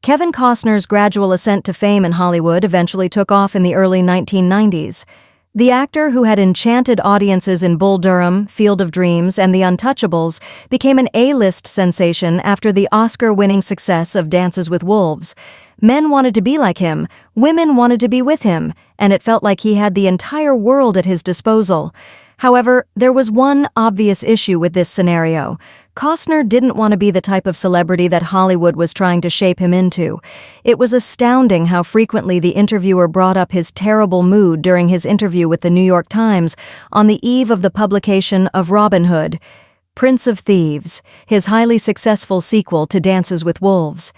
Kevin Costner's gradual ascent to fame in Hollywood eventually took off in the early 1990s. The actor, who had enchanted audiences in Bull Durham, Field of Dreams, and The Untouchables, became an A-list sensation after the Oscar-winning success of Dances with Wolves. Men wanted to be like him, women wanted to be with him, and it felt like he had the entire world at his disposal. However, there was one obvious issue with this scenario. Costner didn't want to be the type of celebrity that Hollywood was trying to shape him into. It was astounding how frequently the interviewer brought up his terrible mood during his interview with the New York Times on the eve of the publication of Robin Hood, Prince of Thieves, his highly successful sequel to Dances with Wolves.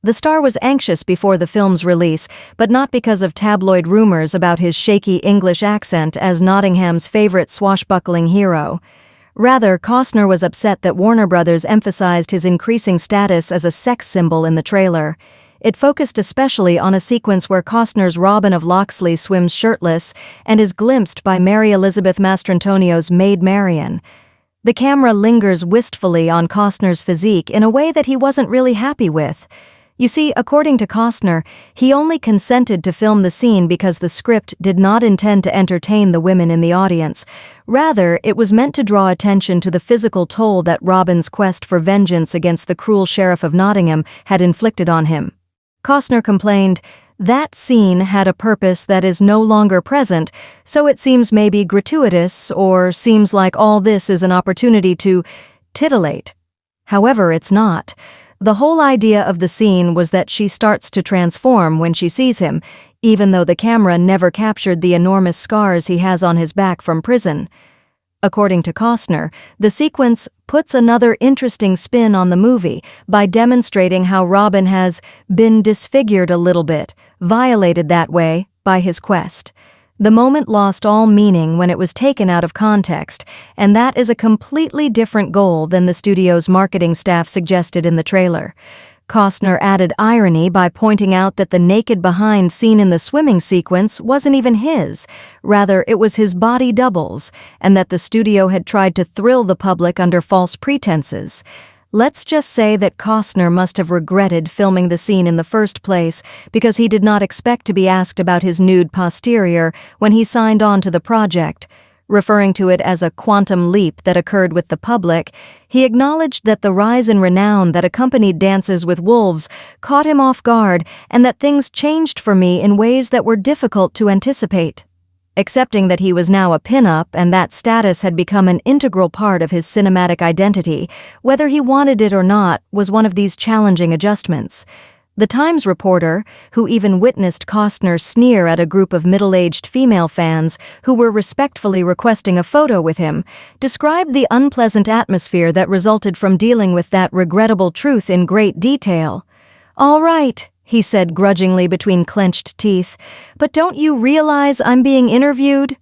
The star was anxious before the film's release, but not because of tabloid rumors about his shaky English accent as Nottingham's favorite swashbuckling hero. Rather, Costner was upset that Warner Brothers emphasized his increasing status as a sex symbol in the trailer. It focused especially on a sequence where Costner's Robin of Locksley swims shirtless and is glimpsed by Mary Elizabeth Mastrantonio's Maid Marian. The camera lingers wistfully on Costner's physique in a way that he wasn't really happy with. You see, according to Costner, he only consented to film the scene because the script did not intend to entertain the women in the audience. Rather, it was meant to draw attention to the physical toll that Robin's quest for vengeance against the cruel sheriff of Nottingham had inflicted on him. Costner complained, "That scene had a purpose that is no longer present, so it seems maybe gratuitous, or seems like all this is an opportunity to titillate." However, it's not. The whole idea of the scene was that she starts to transform when she sees him, even though the camera never captured the enormous scars he has on his back from prison. According to Costner, the sequence puts another interesting spin on the movie by demonstrating how Robin has been disfigured a little bit, violated that way, by his quest. The moment lost all meaning when it was taken out of context, and that is a completely different goal than the studio's marketing staff suggested in the trailer. Costner added irony by pointing out that the naked behind seen in the swimming sequence wasn't even his. Rather, it was his body double's, and that the studio had tried to thrill the public under false pretenses. Let's just say that Costner must have regretted filming the scene in the first place because he did not expect to be asked about his nude posterior when he signed on to the project. Referring to it as a quantum leap that occurred with the public, he acknowledged that the rise in renown that accompanied Dances with Wolves caught him off guard and that things changed for me in ways that were difficult to anticipate. Accepting that he was now a pin-up and that status had become an integral part of his cinematic identity, whether he wanted it or not, was one of these challenging adjustments. The Times reporter, who even witnessed Costner sneer at a group of middle-aged female fans who were respectfully requesting a photo with him, described the unpleasant atmosphere that resulted from dealing with that regrettable truth in great detail. "All right," he said grudgingly between clenched teeth, "but don't you realize I'm being interviewed?"